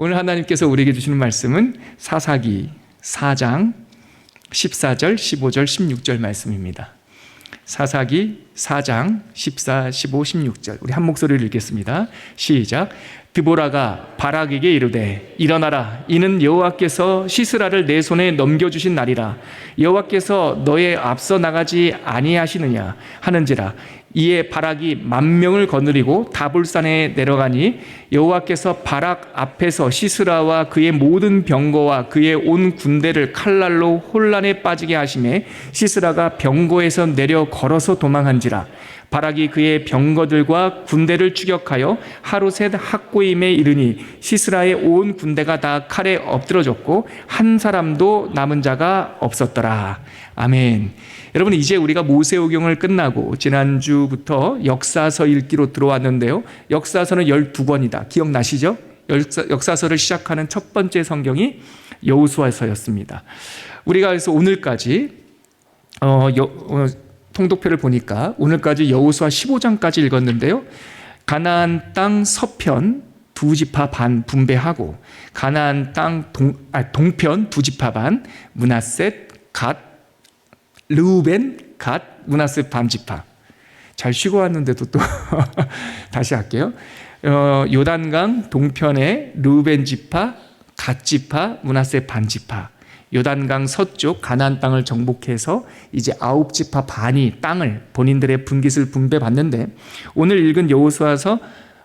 오늘 하나님께서 우리에게 주시는 말씀은 사사기 4장 14절, 15절, 16절 말씀입니다. 사사기 4장 14, 15, 16절 우리 한 목소리를 읽겠습니다. 시작. 드보라가 바락에게 이르되 일어나라, 이는 여호와께서 시스라를 내 손에 넘겨주신 날이라. 여호와께서 너의 앞서 나가지 아니하시느냐 하는지라. 이에 바락이 10,000명을 거느리고 다볼산에 내려가니 여호와께서 바락 앞에서 시스라와 그의 모든 병거와 그의 온 군대를 칼날로 혼란에 빠지게 하시매 시스라가 병거에서 내려 걸어서 도망한지라. 바락이 그의 병거들과 군대를 추격하여 하루셋 학고임에 이르니 시스라의 온 군대가 다 칼에 엎드러졌고 한 사람도 남은 자가 없었더라. 아멘. 여러분, 이제 우리가 모세오경을 끝나고 지난주부터 역사서 읽기로 들어왔는데요. 역사서는 12권이다. 기억나시죠? 역사서를 시작하는 첫 번째 성경이 여호수아서였습니다. 우리가 그래서 오늘까지 통독표를 보니까 오늘까지 여호수아 15장까지 읽었는데요. 가나안 땅 서편 2지파 반 분배하고 가나안 땅 동편 2지파 반 므낫셋, 갓, 르우벤, 갓, 므낫셋 반지파. 잘 쉬고 왔는데도 또 다시 할게요. 요단강 동편에 르우벤 지파, 갓 지파, 므낫셋 반지파. 요단강 서쪽 가나안 땅을 정복해서 이제 9지파 반이 땅을 본인들의 분깃을 분배받는데, 오늘 읽은 여호수아서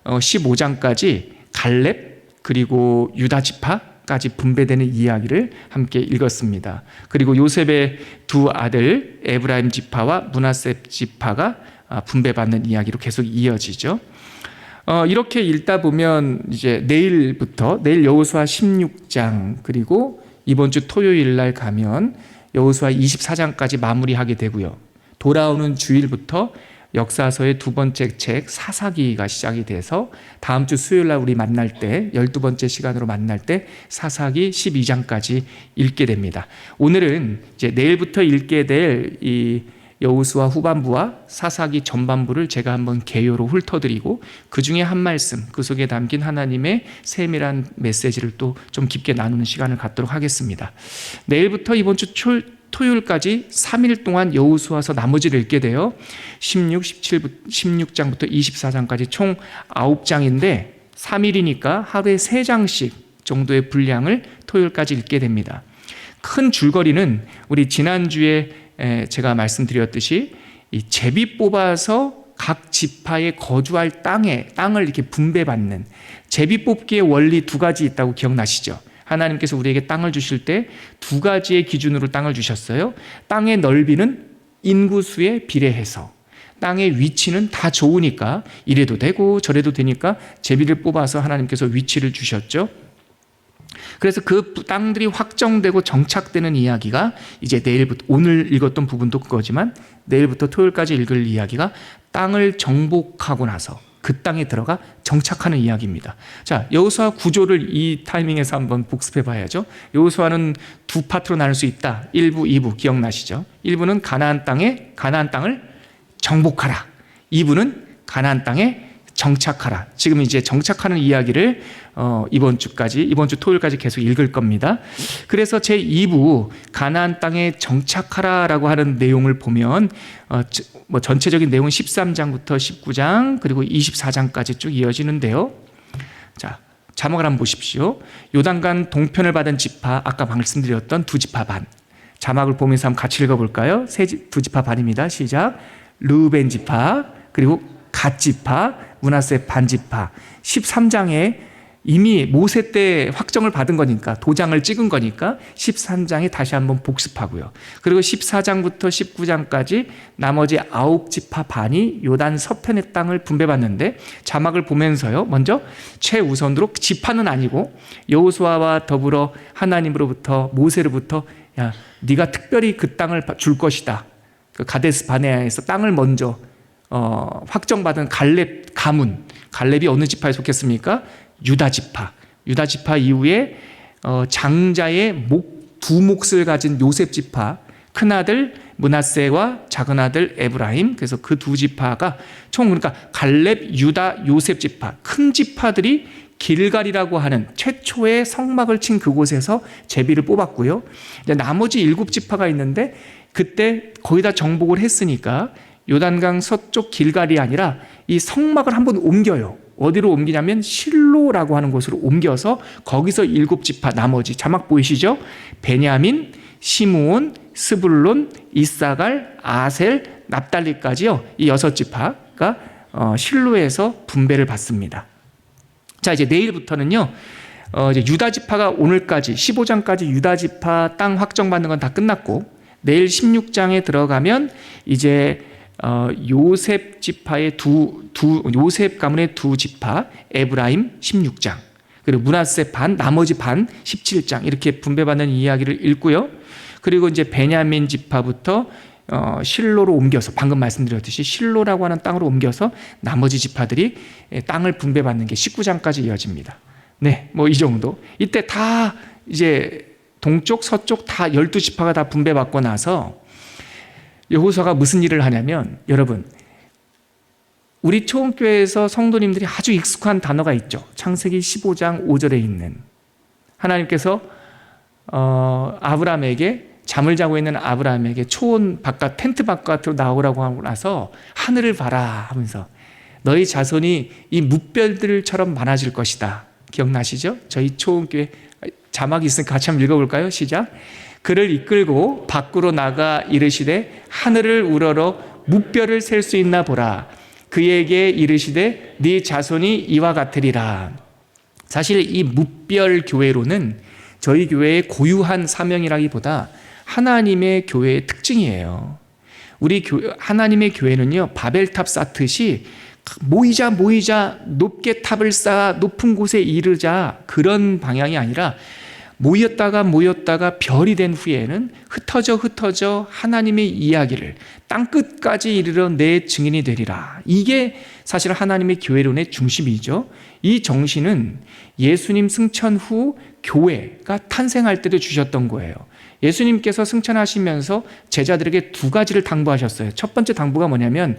15장까지 갈렙 그리고 유다 지파까지 분배되는 이야기를 함께 읽었습니다. 그리고 요셉의 두 아들 에브라임 지파와 므낫셋 지파가 분배받는 이야기로 계속 이어지죠. 이렇게 읽다 보면 이제 내일 여호수아 16장 그리고 이번 주 토요일 날 가면 여호수아 24장까지 마무리하게 되고요. 돌아오는 주일부터 역사서의 두 번째 책 사사기가 시작이 돼서 다음 주 수요일 날 우리 만날 때 12번째 시간으로 만날 때 사사기 12장까지 읽게 됩니다. 오늘은 이제 내일부터 읽게 될 이 여호수아 후반부와 사사기 전반부를 제가 한번 개요로 훑어드리고 그 중에 한 말씀, 그 속에 담긴 하나님의 세밀한 메시지를 또 좀 깊게 나누는 시간을 갖도록 하겠습니다. 내일부터 이번 주 토요일까지 3일 동안 여호수아서 나머지를 읽게 돼요. 16장부터 24장까지 총 9장인데 3일이니까 하루에 3장씩 정도의 분량을 토요일까지 읽게 됩니다. 큰 줄거리는 우리 지난주에 제가 말씀드렸듯이 이 제비 뽑아서 각 지파에 거주할 땅을 이렇게 분배받는 제비 뽑기의 원리 두 가지 있다고 기억나시죠? 하나님께서 우리에게 땅을 주실 때 두 가지의 기준으로 땅을 주셨어요. 땅의 넓이는 인구수에 비례해서, 땅의 위치는 다 좋으니까 이래도 되고 저래도 되니까 제비를 뽑아서 하나님께서 위치를 주셨죠. 그래서 그 땅들이 확정되고 정착되는 이야기가 이제 내일부터, 오늘 읽었던 부분도 그거지만 내일부터 토요일까지 읽을 이야기가 땅을 정복하고 나서 그 땅에 들어가 정착하는 이야기입니다. 자, 여호수아 구조를 이 타이밍에서 한번 복습해 봐야죠. 여호수아는 두 파트로 나눌 수 있다. 1부, 2부 기억나시죠? 1부는 가나안 땅을 정복하라. 2부는 가나안 땅에 정착하라. 지금 이제 정착하는 이야기를 이번 주 토요일까지 계속 읽을 겁니다. 그래서 제 2부 가나안 땅에 정착하라라고 하는 내용을 보면 전체적인 내용은 13장부터 19장 그리고 24장까지 쭉 이어지는데요. 자, 자막을 한번 보십시오. 요단강 동편을 받은 지파, 아까 말씀드렸던 2지파 반. 자막을 보면서 한번 같이 읽어볼까요? 2지파 반입니다. 시작. 르우벤 지파 그리고 갓 지파, 므낫셋 반지파. 13장에 이미 모세 때 확정을 받은 거니까, 도장을 찍은 거니까 13장에 다시 한번 복습하고요. 그리고 14장부터 19장까지 나머지 9지파 반이 요단 서편의 땅을 분배받는데, 자막을 보면서요, 먼저 최우선으로 지파는 아니고 여호수아와 더불어 하나님으로부터, 모세로부터 야, 네가 특별히 그 땅을 줄 것이다. 그 가데스 바네아에서 땅을 먼저 확정받은 갈렙이 어느 지파에 속했습니까? 유다 지파 이후에 장자의 두 몫을 가진 요셉 지파, 큰아들 므낫세와 작은아들 에브라임, 그래서 그 두 지파가 총, 그러니까 갈렙, 유다, 요셉 지파, 큰 지파들이 길갈이라고 하는 최초의 성막을 친 그곳에서 제비를 뽑았고요. 이제 나머지 7지파가 있는데 그때 거의 다 정복을 했으니까 요단강 서쪽 길갈이 아니라 이 성막을 한번 옮겨요. 어디로 옮기냐면 실로라고 하는 곳으로 옮겨서 거기서 7지파 나머지 자막 보이시죠? 베냐민, 시므온, 스불론, 이사갈, 아셀, 납달리까지요. 이 6지파가 실로에서 분배를 받습니다. 자, 이제 내일부터는요. 이제 유다 지파가 오늘까지 15장까지 유다 지파 땅 확정받는 건 다 끝났고 내일 16장에 들어가면 이제 요셉 지파의 요셉 가문의 2지파 에브라임 16장 그리고 므낫세 반 나머지 반 17장 이렇게 분배받는 이야기를 읽고요. 그리고 이제 베냐민 지파부터 실로로 옮겨서 방금 말씀드렸듯이 실로라고 하는 땅으로 옮겨서 나머지 지파들이 땅을 분배받는 게 19장까지 이어집니다. 네, 뭐 이 정도. 이때 다 이제 동쪽 서쪽 다 12지파가 다 분배받고 나서 여호수아가 무슨 일을 하냐면 여러분 우리 초원교회에서 성도님들이 아주 익숙한 단어가 있죠. 창세기 15장 5절에 있는 하나님께서 아브라함에게 잠을 자고 있는 아브라함에게 초원 바깥 텐트 바깥으로 나오라고 하고 나서 하늘을 봐라 하면서 너희 자손이 이 뭇별들처럼 많아질 것이다. 기억나시죠? 저희 초원교회 자막이 있으니까 같이 한번 읽어볼까요? 시작. 그를 이끌고 밖으로 나가 이르시되 하늘을 우러러 뭇별을 셀 수 있나 보라. 그에게 이르시되 네 자손이 이와 같으리라. 사실 이 뭇별 교회로는 저희 교회의 고유한 사명이라기보다 하나님의 교회의 특징이에요. 우리 하나님의 교회는요 바벨탑 쌓듯이 모이자 높게 탑을 쌓아 높은 곳에 이르자 그런 방향이 아니라 모였다가 별이 된 후에는 흩어져 하나님의 이야기를 땅끝까지 이르러 내 증인이 되리라. 이게 사실 하나님의 교회론의 중심이죠. 이 정신은 예수님 승천 후 교회가 탄생할 때도 주셨던 거예요. 예수님께서 승천하시면서 제자들에게 2가지를 당부하셨어요. 첫 번째 당부가 뭐냐면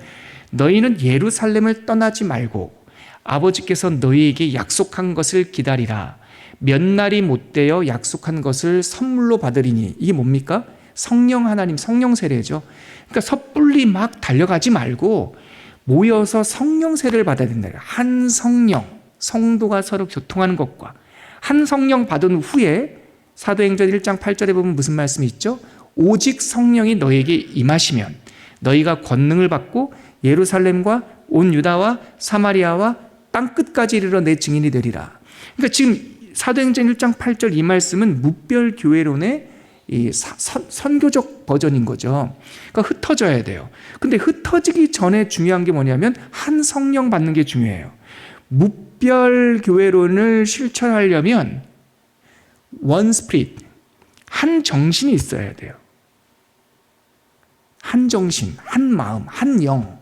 너희는 예루살렘을 떠나지 말고 아버지께서 너희에게 약속한 것을 기다리라. 몇 날이 못되어 약속한 것을 선물로 받으리니. 이게 뭡니까? 성령 하나님, 성령 세례죠. 그러니까 섣불리 막 달려가지 말고 모여서 성령 세례를 받아야 된다. 한 성령, 성도가 서로 교통하는 것과 한 성령 받은 후에 사도행전 1장 8절에 보면 무슨 말씀이 있죠? 오직 성령이 너에게 임하시면 너희가 권능을 받고 예루살렘과 온 유다와 사마리아와 땅끝까지 이르러 내 증인이 되리라. 그러니까 지금 사도행전 1장 8절 이 말씀은 뭇별교회론의 이 선교적 버전인 거죠. 그러니까 흩어져야 돼요. 근데 흩어지기 전에 중요한 게 뭐냐면 한 성령 받는 게 중요해요. 뭇별교회론을 실천하려면 one spirit, 한 정신이 있어야 돼요. 한 정신, 한 마음, 한 영.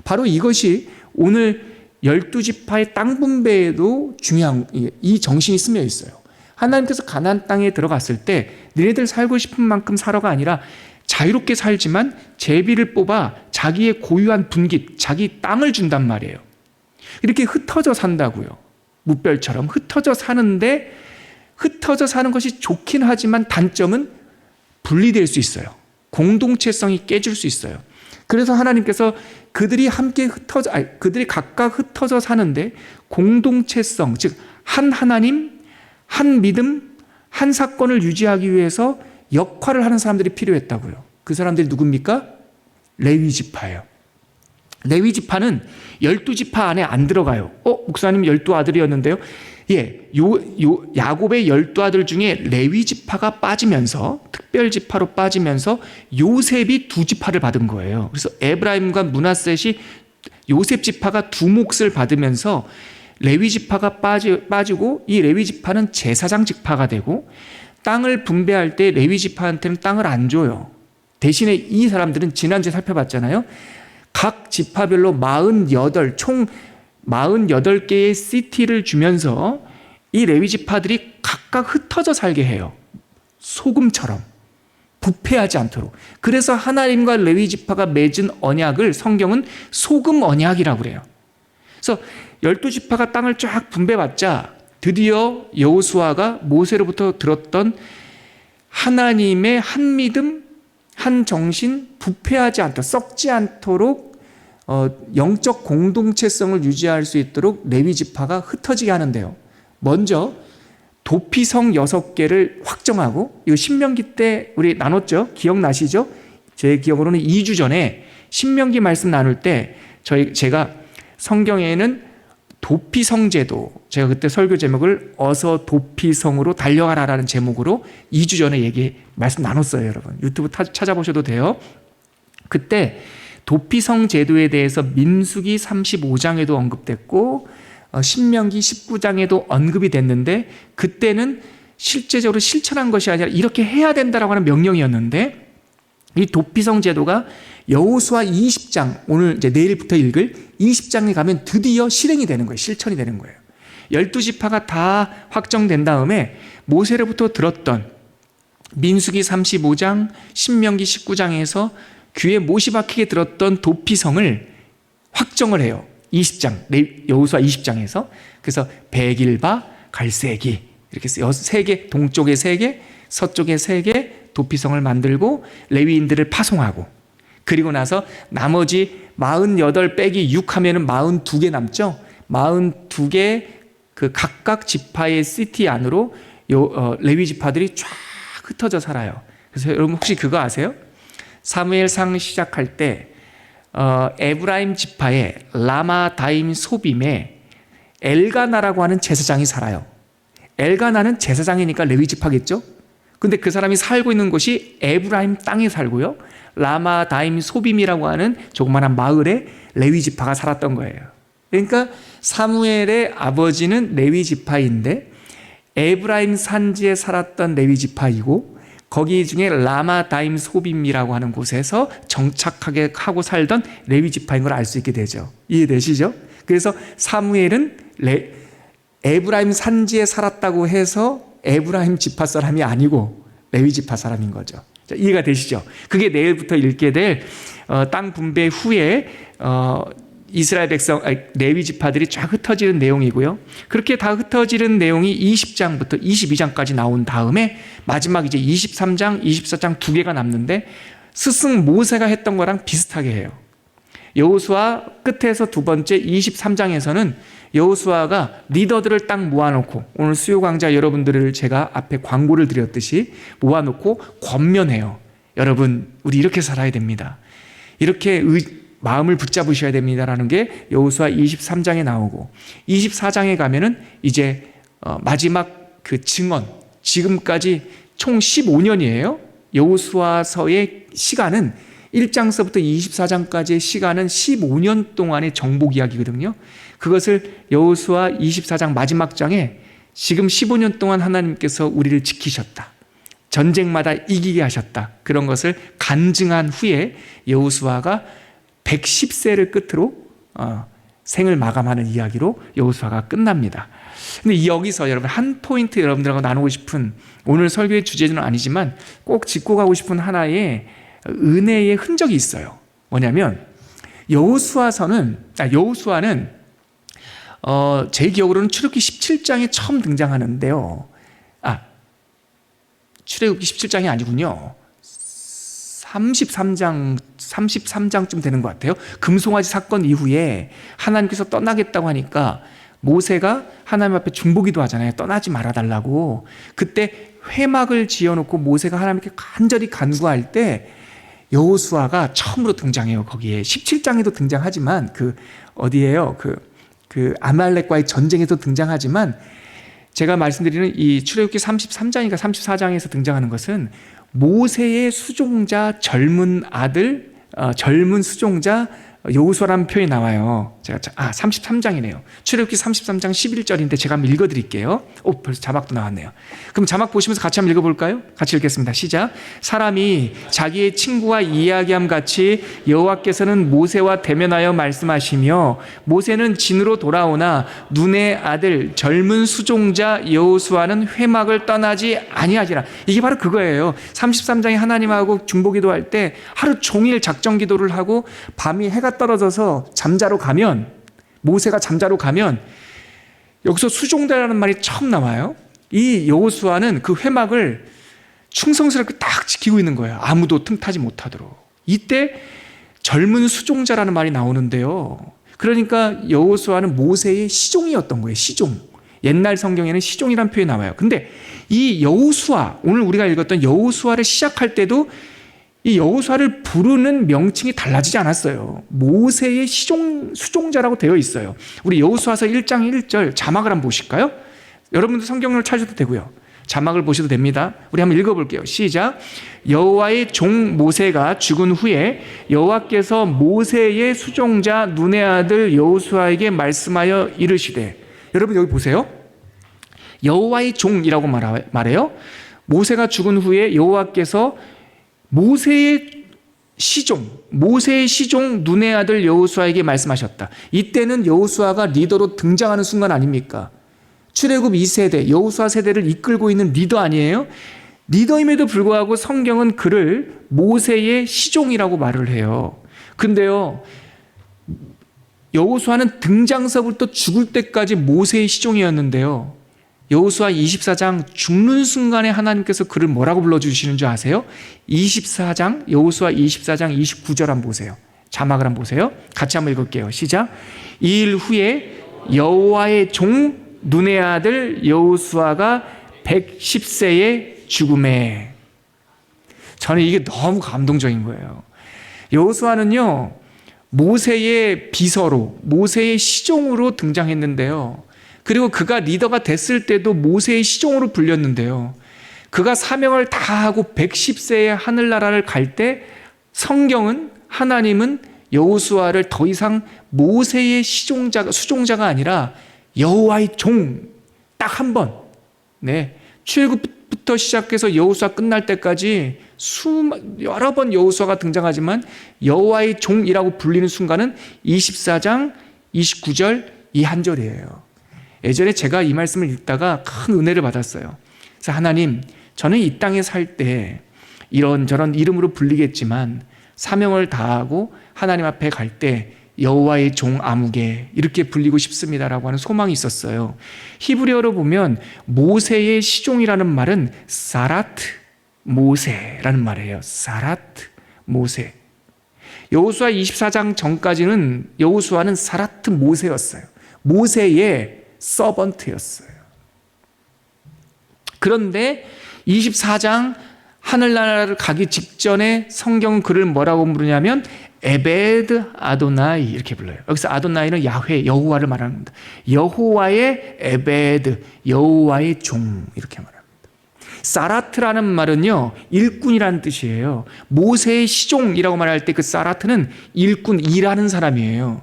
바로 이것이 오늘 12지파의 땅 분배에도 중요한 이 정신이 스며 있어요. 하나님께서 가나안 땅에 들어갔을 때 너희들 살고 싶은 만큼 살아가 아니라 자유롭게 살지만 제비를 뽑아 자기의 고유한 분깃, 자기 땅을 준단 말이에요. 이렇게 흩어져 산다고요. 뭇별처럼 흩어져 사는데 흩어져 사는 것이 좋긴 하지만 단점은 분리될 수 있어요. 공동체성이 깨질 수 있어요. 그래서 하나님께서 그들이 각각 흩어져 사는데 공동체성, 즉 한 하나님, 한 믿음, 한 사건을 유지하기 위해서 역할을 하는 사람들이 필요했다고요. 그 사람들이 누굽니까? 레위 지파예요. 레위 지파는 12지파 안에 안 들어가요. 목사님 12아들이었는데요. 예, 야곱의 12아들 중에 레위 지파가 빠지면서 특별 지파로 빠지면서 요셉이 2지파를 받은 거예요. 그래서 에브라임과 므낫셋이 요셉 지파가 2몫을 받으면서 레위 지파가 빠지고 이 레위 지파는 제사장 지파가 되고 땅을 분배할 때 레위 지파한테는 땅을 안 줘요. 대신에 이 사람들은 지난주에 살펴봤잖아요. 각 지파별로 총 48개의 시티를 주면서 이 레위 지파들이 각각 흩어져 살게 해요. 소금처럼 부패하지 않도록. 그래서 하나님과 레위 지파가 맺은 언약을 성경은 소금 언약이라고 그래요. 그래서 12지파가 땅을 쫙 분배받자 드디어 여호수아가 모세로부터 들었던 하나님의 한 믿음, 한 정신, 부패하지 않도록, 썩지 않도록 영적 공동체성을 유지할 수 있도록 레위 지파가 흩어지게 하는데요. 먼저 도피성 6개를 확정하고, 이거 신명기 때 우리 나눴죠? 기억나시죠? 제 기억으로는 2주 전에 신명기 말씀 나눌 때 제가 성경에는 도피성 제도, 제가 그때 설교 제목을 어서 도피성으로 달려가라라는 제목으로 2주 전에 말씀 나눴어요. 여러분 유튜브 찾아보셔도 돼요. 그때 도피성 제도에 대해서 민수기 35장에도 언급됐고 신명기 19장에도 언급이 됐는데, 그때는 실제적으로 실천한 것이 아니라 이렇게 해야 된다라고 하는 명령이었는데, 이 도피성 제도가 여호수아 20장, 오늘 이제 내일부터 읽을 20장에 가면 드디어 실행이 되는 거예요. 실천이 되는 거예요. 12지파가 다 확정된 다음에 모세로부터 들었던 민수기 35장, 신명기 19장에서 귀에 못이 박히게 들었던 도피성을 확정을 해요. 20장, 여호수아 20장에서. 그래서 백일바, 갈세기 이렇게 3개, 동쪽에 3개, 서쪽에 3개 도피성을 만들고 레위인들을 파송하고, 그리고 나서 나머지 48 빼기 6 하면은 42개 남죠. 42개 그 각각 지파의 시티 안으로 레위 지파들이 쫙 흩어져 살아요. 그래서 여러분 혹시 그거 아세요? 사무엘상 시작할 때 에브라임 지파의 라마다임 소빔에 엘가나라고 하는 제사장이 살아요. 엘가나는 제사장이니까 레위 지파겠죠? 근데 그 사람이 살고 있는 곳이 에브라임 땅에 살고요, 라마다임 소빔이라고 하는 조그마한 마을에 레위 지파가 살았던 거예요. 그러니까 사무엘의 아버지는 레위 지파인데 에브라임 산지에 살았던 레위 지파이고, 거기 중에 라마다임 소빔이라고 하는 곳에서 정착하게 하고 살던 레위 지파인 걸 알 수 있게 되죠. 이해되시죠? 그래서 사무엘은 에브라임 산지에 살았다고 해서 에브라임 지파 사람이 아니고 레위 지파 사람인 거죠. 자, 이해가 되시죠? 그게 내일부터 읽게 될 땅 분배 후에 이스라엘 백성, 레위 지파들이 쫙 흩어지는 내용이고요. 그렇게 다 흩어지는 내용이 20장부터 22장까지 나온 다음에 마지막 이제 23장, 24장 2개가 남는데, 스승 모세가 했던 거랑 비슷하게 해요. 여호수아 끝에서 두 번째 23장에서는 여호수아가 리더들을 딱 모아놓고, 오늘 수요 강좌 여러분들을 제가 앞에 광고를 드렸듯이 모아놓고 권면해요. 여러분, 우리 이렇게 살아야 됩니다. 이렇게 마음을 붙잡으셔야 됩니다라는 게 여호수아 23장에 나오고, 24장에 가면은 이제 마지막 그 증언, 지금까지 총 15년이에요. 여호수아서의 시간은 1장서부터 24장까지의 시간은 15년 동안의 정복 이야기거든요. 그것을 여호수아 24장 마지막 장에 지금 15년 동안 하나님께서 우리를 지키셨다, 전쟁마다 이기게 하셨다, 그런 것을 간증한 후에 여호수아가 110세를 끝으로 생을 마감하는 이야기로 여호수아가 끝납니다. 근데 여기서 여러분 한 포인트 여러분들하고 나누고 싶은, 오늘 설교의 주제는 아니지만 꼭 짚고 가고 싶은 하나의 은혜의 흔적이 있어요. 뭐냐면 여호수아는 제 기억으로는 출애굽기 17장에 처음 등장하는데요. 출애굽기 17장이 아니군요. 33장쯤 되는 것 같아요. 금송아지 사건 이후에 하나님께서 떠나겠다고 하니까 모세가 하나님 앞에 중보기도 하잖아요. 떠나지 말아달라고. 그때 회막을 지어놓고 모세가 하나님께 간절히 간구할 때 여호수아가 처음으로 등장해요. 거기에 17장에도 등장하지만 어디에요? 아말렉과의 전쟁에도 등장하지만, 제가 말씀드리는 이 출애굽기 33장인가 34장에서 등장하는 것은 모세의 수종자 젊은 아들, 젊은 수종자 여호수아라는 표현이 나와요. 제가 33장이네요. 출애굽기 33장 11절인데 제가 한번 읽어드릴게요. 벌써 자막도 나왔네요. 그럼 자막 보시면서 같이 한번 읽어볼까요? 같이 읽겠습니다. 시작. 사람이 자기의 친구와 이야기함 같이 여호와께서는 모세와 대면하여 말씀하시며, 모세는 진으로 돌아오나 눈의 아들 젊은 수종자 여호수아는 회막을 떠나지 아니하지라. 이게 바로 그거예요. 33장에 하나님하고 중보기도할 때 하루 종일 작정기도를 하고 밤이 해가 떨어져서 잠자러 가면 모세가 잠자러 가면 여기서 수종자라는 말이 처음 나와요. 이 여호수아는 그 회막을 충성스럽게 딱 지키고 있는 거예요. 아무도 틈타지 못하도록. 이때 젊은 수종자라는 말이 나오는데요. 그러니까 여호수아는 모세의 시종이었던 거예요. 시종. 옛날 성경에는 시종이라는 표현이 나와요. 근데 이 여호수아, 오늘 우리가 읽었던 여호수아를 시작할 때도 이 여호수아를 부르는 명칭이 달라지지 않았어요. 모세의 수종자라고 되어 있어요. 우리 여호수아서 1장 1절 자막을 한번 보실까요? 여러분도 성경을 찾아도 되고요. 자막을 보셔도 됩니다. 우리 한번 읽어볼게요. 시작. 여호와의 종 모세가 죽은 후에 여호와께서 모세의 수종자 눈의 아들 여호수아에게 말씀하여 이르시되, 여러분 여기 보세요. 여호와의 종이라고 말해요. 모세가 죽은 후에 여호와께서 모세의 시종 눈의 아들 여호수아에게 말씀하셨다. 이때는 여호수아가 리더로 등장하는 순간 아닙니까? 출애굽 2세대 여호수아 세대를 이끌고 있는 리더 아니에요? 리더임에도 불구하고 성경은 그를 모세의 시종이라고 말을 해요. 근데요, 여호수아는 등장서부터 죽을 때까지 모세의 시종이었는데요, 여호수아 24장 죽는 순간에 하나님께서 그를 뭐라고 불러주시는 줄 아세요? 여호수아 24장 29절 한번 보세요. 자막을 한번 보세요. 같이 한번 읽을게요. 시작. 이 일 후에 여호와의 종 눈의 아들 여호수아가 110세에 죽음에. 저는 이게 너무 감동적인 거예요. 여호수아는요, 모세의 비서로, 모세의 시종으로 등장했는데요, 그리고 그가 리더가 됐을 때도 모세의 시종으로 불렸는데요, 그가 사명을 다하고 110세에 하늘나라를 갈 때 성경은, 하나님은 여호수아를 더 이상 모세의 수종자가 아니라 여호와의 종, 딱 한 번, 출애굽부터 시작해서 여호수아 끝날 때까지 여러 번 여호수아가 등장하지만 여호와의 종이라고 불리는 순간은 24장 29절 이 한 절이에요. 예전에 제가 이 말씀을 읽다가 큰 은혜를 받았어요. 그래서 하나님, 저는 이 땅에 살 때 이런저런 이름으로 불리겠지만 사명을 다하고 하나님 앞에 갈 때 여호와의 종 아무개 이렇게 불리고 싶습니다라고 하는 소망이 있었어요. 히브리어로 보면 모세의 시종이라는 말은 사라트 모세라는 말이에요. 사라트 모세. 여호수아 24장 전까지는 여호수아는 사라트 모세였어요. 모세의 서번트였어요. 그런데 24장 하늘나라를 가기 직전에 성경은 그를 뭐라고 부르냐면 에베드 아도나이 이렇게 불러요. 여기서 아도나이는 야훼, 여호와를 말하는 겁니다. 여호와의 에베드, 여호와의 종 이렇게 말합니다. 사라트라는 말은요, 일꾼이라는 뜻이에요. 모세의 시종이라고 말할 때 그 사라트는 일꾼, 일하는 사람이에요.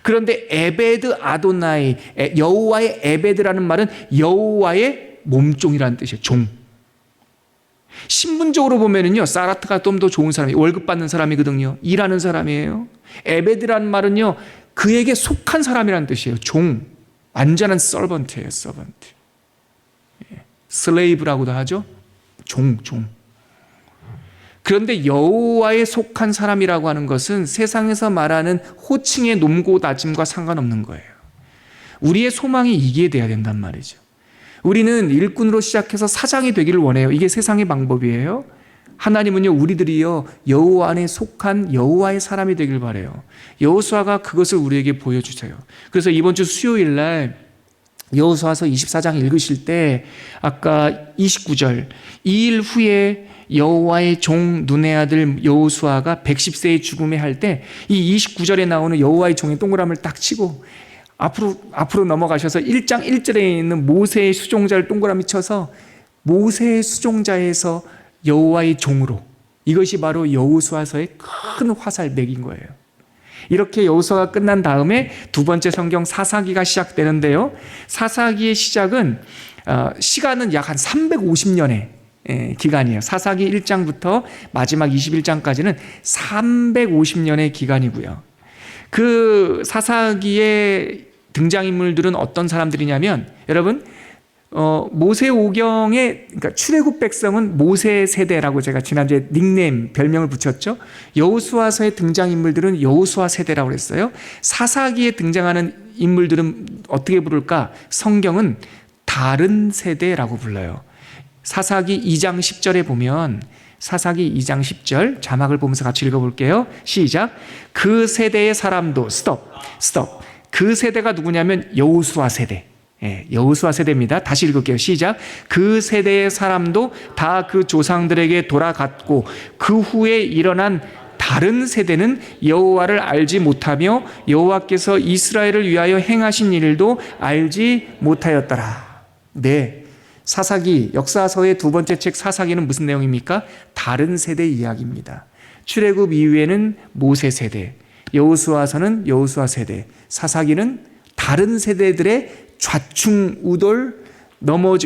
그런데 에베드 아도나이, 여호와의 에베드라는 말은 여호와의 몸종이라는 뜻이에요. 종. 신분적으로 보면은요, 사라트가 좀 더 좋은 사람이에요. 월급 받는 사람이거든요. 일하는 사람이에요. 에베드라는 말은요, 그에게 속한 사람이라는 뜻이에요. 종. 완전한 서번트예요. 서번트. 슬레이브라고도 하죠. 종. 그런데 여호와에 속한 사람이라고 하는 것은 세상에서 말하는 호칭의 높고 낮음과 상관없는 거예요. 우리의 소망이 이게 돼야 된단 말이죠. 우리는 일꾼으로 시작해서 사장이 되기를 원해요. 이게 세상의 방법이에요. 하나님은요, 우리들이요, 여호와 안에 속한 여호와의 사람이 되길 바라요. 여호수아가 그것을 우리에게 보여주세요. 그래서 이번 주 수요일 날 여호수아서 24장 읽으실 때 아까 29절 이 일 후에 여호와의 종 눈의 아들 여호수아가 110세의 죽음에 할 때 이 29절에 나오는 여호와의 종의 동그라미를 딱 치고 앞으로 넘어가셔서 1장 1절에 있는 모세의 수종자를 동그라미 쳐서 모세의 수종자에서 여호와의 종으로, 이것이 바로 여호수아서의 큰 화살맥인 거예요. 이렇게 여호수아가 끝난 다음에 두 번째 성경 사사기가 시작되는데요, 사사기의 시작은 시간은 약 한 350년의 기간이에요. 사사기 1장부터 마지막 21장까지는 350년의 기간이고요. 그 사사기의 등장인물들은 어떤 사람들이냐면, 여러분, 모세오경의 그러니까 출애굽 백성은 모세 세대라고 제가 지난주에 닉네임 별명을 붙였죠. 여호수아서의 등장인물들은 여호수아 세대라고 그랬어요. 사사기에 등장하는 인물들은 어떻게 부를까? 성경은 다른 세대라고 불러요. 사사기 2장 10절에 보면 사사기 2장 10절 자막을 보면서 같이 읽어볼게요. 시작. 그 세대의 사람도 스톱. 그 세대가 누구냐면 여호수아 세대. 여호수아 세대입니다. 다시 읽을게요. 시작. 그 세대의 사람도 다 그 조상들에게 돌아갔고 그 후에 일어난 다른 세대는 여호와를 알지 못하며 여호와께서 이스라엘을 위하여 행하신 일도 알지 못하였더라. 네, 사사기 역사서의 두 번째 책 사사기는 무슨 내용입니까? 다른 세대 이야기입니다. 출애굽 이후에는 모세 세대, 여호수아서는 여호수아 세대, 사사기는 다른 세대들의 좌충우돌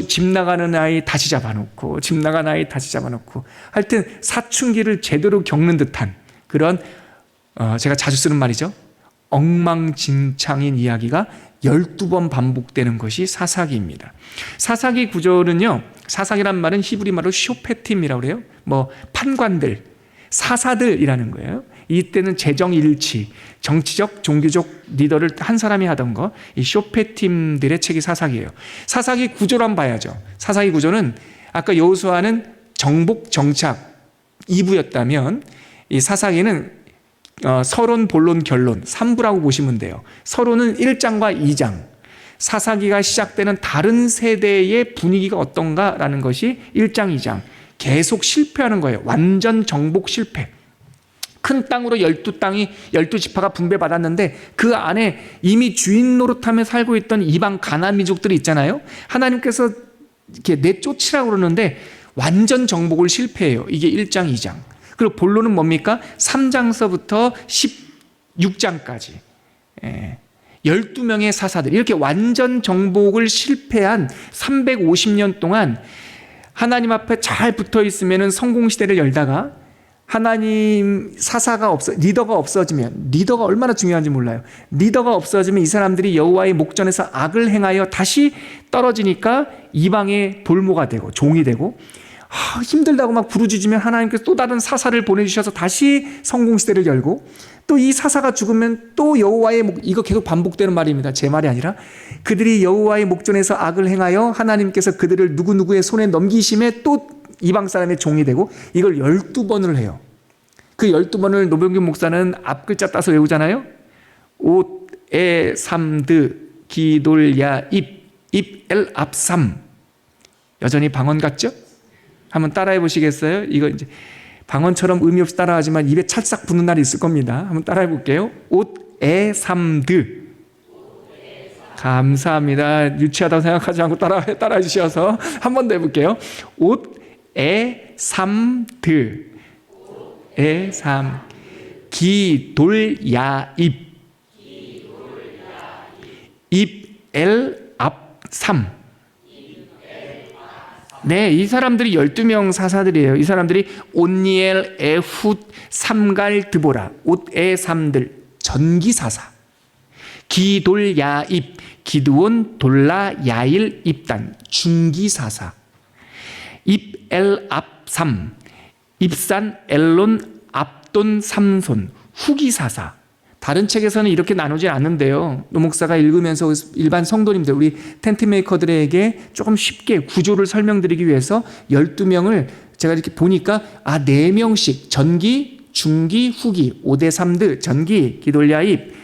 집 나가는 아이 다시 잡아놓고 집 나가는 아이 다시 잡아놓고 하여튼 사춘기를 제대로 겪는 듯한 그런 제가 자주 쓰는 말이죠. 엉망진창인 이야기가 12번 반복되는 것이 사사기입니다. 사사기 구조는요. 사사기란 말은 히브리 말로 쇼페팀이라고 그래요. 판관들, 사사들이라는 거예요. 이때는 재정일치, 정치적, 종교적 리더를 한 사람이 하던 거, 이 쇼페팀들의 책이 사사기예요. 사사기 구조를 한번 봐야죠. 사사기 구조는 아까 여호수아는 정복, 정착 2부였다면 이 사사기는 서론, 본론, 결론 3부라고 보시면 돼요. 서론은 1장과 2장, 사사기가 시작되는 다른 세대의 분위기가 어떤가라는 것이 1장, 2장. 계속 실패하는 거예요. 완전 정복 실패. 큰 땅으로 12지파가 분배받았는데 그 안에 이미 주인 노릇하며 살고 있던 이방 가나안 민족들이 있잖아요. 하나님께서 이렇게 내쫓으라고 그러는데 완전 정복을 실패해요. 이게 1장, 2장. 그리고 본론은 뭡니까? 3장서부터 16장까지 12명의 사사들, 이렇게 완전 정복을 실패한 350년 동안 하나님 앞에 잘 붙어 있으면 성공시대를 열다가 하나님 리더가 없어지면, 리더가 얼마나 중요한지 몰라요. 리더가 없어지면 이 사람들이 여호와의 목전에서 악을 행하여 다시 떨어지니까 이방의 볼모가 되고 종이 되고 힘들다고 막 부르짖으면 하나님께서 또 다른 사사를 보내주셔서 다시 성공시대를 열고, 또 이 사사가 죽으면 또 여호와의 이거 계속 반복되는 말입니다. 제 말이 아니라 그들이 여호와의 목전에서 악을 행하여 하나님께서 그들을 누구누구의 손에 넘기심에 또 이방 사람의 종이 되고, 이걸 12번을 해요. 그 12번을 노병균 목사는 앞글자 따서 외우잖아요. 옷, 에, 삼드, 기돌, 야, 입, 엘, 앞삼. 여전히 방언 같죠? 한번 따라해 보시겠어요? 이거 이제 방언처럼 의미 없이 따라하지만 입에 찰싹 붙는 날이 있을 겁니다. 한번 따라해 볼게요. 옷, 에, 삼드. 감사합니다. 유치하다고 생각하지 않고 따라해 주셔서 한 번 더 해볼게요. 옷, 에, 삼드. 에, 삼. 기, 돌, 야, 입. 입, 엘, 앞, 삼. 네, 이 사람들이 12명 사사들이에요. 이 사람들이 온니엘, 에훗, 삼갈, 드보라, 옷, 에, 삼들, 전기사사. 기, 돌, 야, 입, 기드온, 돌라, 야일, 입단, 중기사사. 입, 엘, 앞, 삼, 입산, 엘론, 압돈, 삼손, 후기사사. 다른 책에서는 이렇게 나누지 않는데요. 노 목사가 읽으면서 일반 성도님들, 우리 텐트메이커들에게 조금 쉽게 구조를 설명드리기 위해서 12명을 제가 이렇게 보니까 4명씩 전기, 중기, 후기, 5대 3드, 전기, 기돌야입,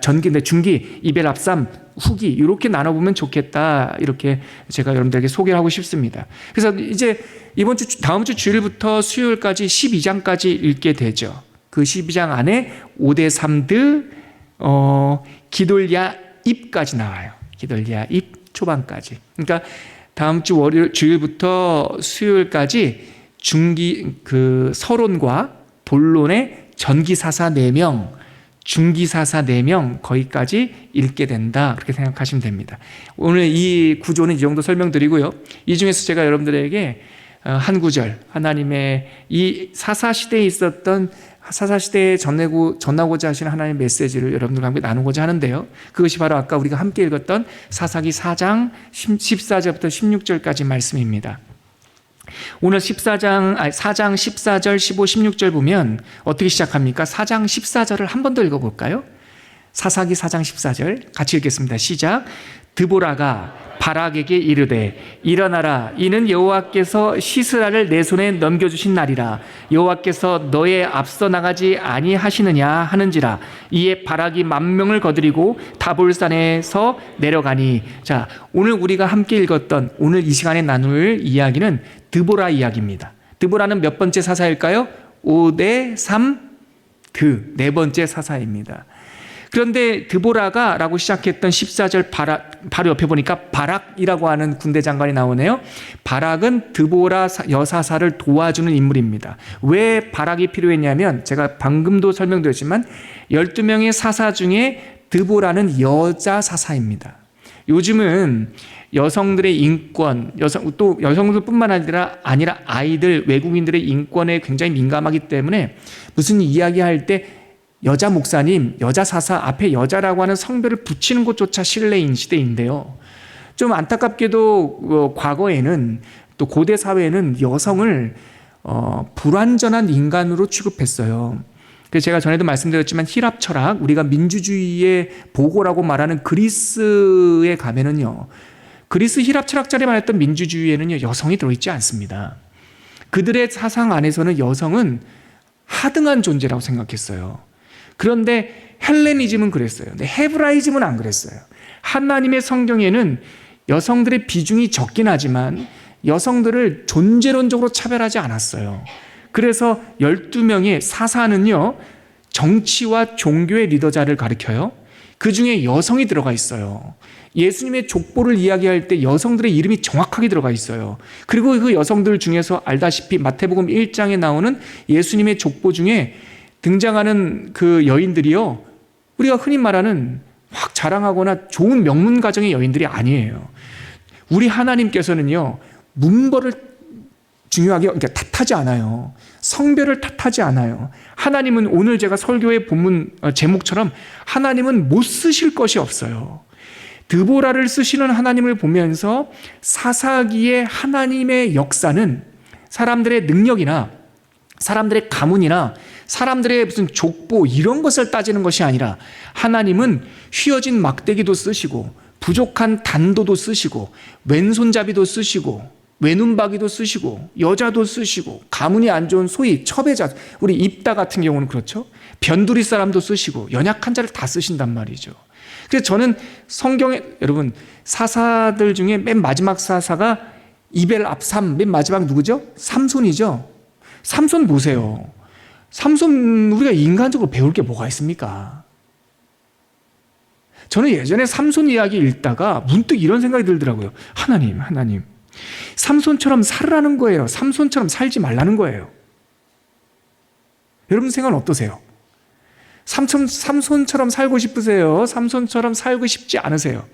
전기인데 중기, 이벨압삼, 후기, 이렇게 나눠보면 좋겠다. 이렇게 제가 여러분들에게 소개를 하고 싶습니다. 그래서 이제 다음 주 주일부터 수요일까지 12장까지 읽게 되죠. 그 12장 안에 5대 3드, 기돌야 입까지 나와요. 기돌야 입 초반까지. 그러니까 다음 주 주일부터 수요일까지 서론과 본론의 전기사사 4명, 중기사사 4명 거기까지 읽게 된다. 그렇게 생각하시면 됩니다. 오늘 이 구조는 이 정도 설명드리고요. 이 중에서 제가 여러분들에게 한 구절, 하나님의 이 사사시대에 있었던 사사시대에 전하고자 하시는 하나님의 메시지를 여러분들과 함께 나누고자 하는데요. 그것이 바로 아까 우리가 함께 읽었던 사사기 4장 14절부터 16절까지 말씀입니다. 오늘 4장 14절, 15, 16절 보면 어떻게 시작합니까? 4장 14절을 한 번 더 읽어볼까요? 사사기 4장 14절 같이 읽겠습니다. 시작. 드보라가 바락에게 이르되 일어나라, 이는 여호와께서 시스라를 내 손에 넘겨주신 날이라. 여호와께서 너의 앞서 나가지 아니하시느냐 하는지라. 이에 바락이 10,000명을 거두리고 다볼산에서 내려가니. 자, 오늘 우리가 함께 읽었던, 오늘 이 시간에 나눌 이야기는 드보라 이야기입니다. 드보라는 몇 번째 사사일까요? 5대 3, 네 번째 사사입니다. 그런데 드보라가 라고 시작했던 14절 바로 옆에 보니까 바락이라고 하는 군대 장관이 나오네요. 바락은 드보라 여사사를 도와주는 인물입니다. 왜 바락이 필요했냐면, 제가 방금도 설명드렸지만 12명의 사사 중에 드보라는 여자 사사입니다. 요즘은 여성들의 인권, 또 여성들뿐만 아니라 아이들, 외국인들의 인권에 굉장히 민감하기 때문에 무슨 이야기할 때 여자 목사님, 여자 사사 앞에 여자라고 하는 성별을 붙이는 것조차 실례인 시대인데요. 좀 안타깝게도 과거에는, 또 고대 사회에는 여성을 불완전한 인간으로 취급했어요. 그래서 제가 전에도 말씀드렸지만 힐랍 철학, 우리가 민주주의의 보고라고 말하는 그리스에 가면은요, 그리스 힐랍 철학자들이 말했던 민주주의에는요, 여성이 들어있지 않습니다. 그들의 사상 안에서는 여성은 하등한 존재라고 생각했어요. 그런데 헬레니즘은 그랬어요. 근데 헤브라이즘은 안 그랬어요. 하나님의 성경에는 여성들의 비중이 적긴 하지만 여성들을 존재론적으로 차별하지 않았어요. 그래서 12명의 사사는요, 정치와 종교의 리더자를 가리켜요. 그 중에 여성이 들어가 있어요. 예수님의 족보를 이야기할 때 여성들의 이름이 정확하게 들어가 있어요. 그리고 그 여성들 중에서 알다시피 마태복음 1장에 나오는 예수님의 족보 중에 등장하는 그 여인들이요, 우리가 흔히 말하는 확 자랑하거나 좋은 명문 가정의 여인들이 아니에요. 우리 하나님께서는요, 문벌을 중요하게, 그러니까 탓하지 않아요. 성별을 탓하지 않아요. 하나님은, 오늘 제가 설교의 본문 제목처럼 하나님은 못 쓰실 것이 없어요. 드보라를 쓰시는 하나님을 보면서 사사기의 하나님의 역사는 사람들의 능력이나 사람들의 가문이나 사람들의 무슨 족보 이런 것을 따지는 것이 아니라, 하나님은 휘어진 막대기도 쓰시고 부족한 단도도 쓰시고 왼손잡이도 쓰시고 외눈박이도 쓰시고 여자도 쓰시고 가문이 안 좋은 소위 첩외자, 우리 입다 같은 경우는 그렇죠. 변두리 사람도 쓰시고 연약한 자를 다 쓰신단 말이죠. 그래서 저는 성경에, 여러분, 사사들 중에 맨 마지막 사사가 이벨 압삼, 맨 마지막 누구죠? 삼손이죠. 삼손 보세요. 삼손 우리가 인간적으로 배울 게 뭐가 있습니까? 저는 예전에 삼손 이야기 읽다가 문득 이런 생각이 들더라고요. 하나님, 삼손처럼 살으라는 거예요? 삼손처럼 살지 말라는 거예요? 여러분 생각은 어떠세요? 삼손처럼 살고 싶으세요? 삼손처럼 살고 싶지 않으세요?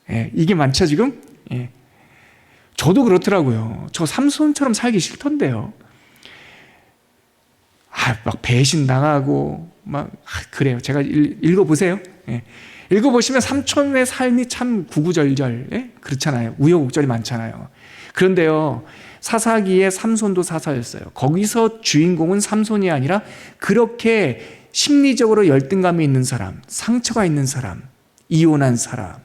예, 이게 많죠 지금? 예. 저도 그렇더라고요. 저 삼손처럼 살기 싫던데요. 막 배신당하고 그래요. 제가 읽어보세요. 예. 읽어보시면 삼촌의 삶이 참 구구절절, 예? 그렇잖아요. 우여곡절이 많잖아요. 그런데요, 사사기의 삼손도 사사였어요. 거기서 주인공은 삼손이 아니라 그렇게 심리적으로 열등감이 있는 사람, 상처가 있는 사람, 이혼한 사람,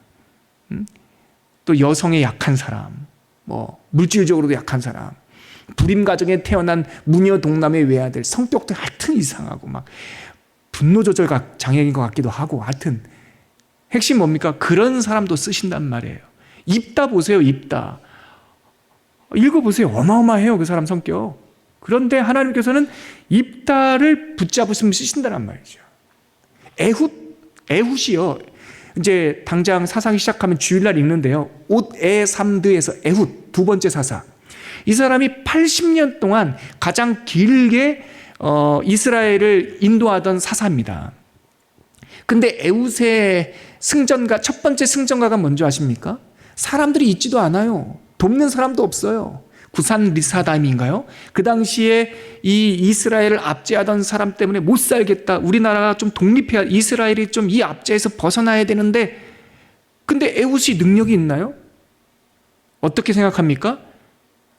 또 여성에 약한 사람, 물질적으로도 약한 사람, 불임 가정에 태어난 무녀 동남의 외아들, 성격도 하여튼 이상하고 막 분노 조절 장애인 것 같기도 하고, 하여튼 핵심 뭡니까? 그런 사람도 쓰신단 말이에요. 입다 보세요. 입다 읽어보세요. 어마어마해요, 그 사람 성격. 그런데 하나님께서는 입다를 붙잡으시면 쓰신다는 말이죠. 에훗이요, 이제 당장 사사기 시작하면 주일날 읽는데요, 옷에삼드에서 에훗, 두 번째 사사. 이 사람이 80년 동안 가장 길게 이스라엘을 인도하던 사사입니다. 근데 에훗의 승전가, 첫 번째 승전가가 뭔지 아십니까? 사람들이 있지도 않아요. 돕는 사람도 없어요. 구산 리사다임인가요? 그 당시에 이 이스라엘을 압제하던 사람 때문에 못 살겠다. 우리나라가 좀 독립해야, 이스라엘이 좀 이 압제에서 벗어나야 되는데, 근데 에훗이 능력이 있나요? 어떻게 생각합니까?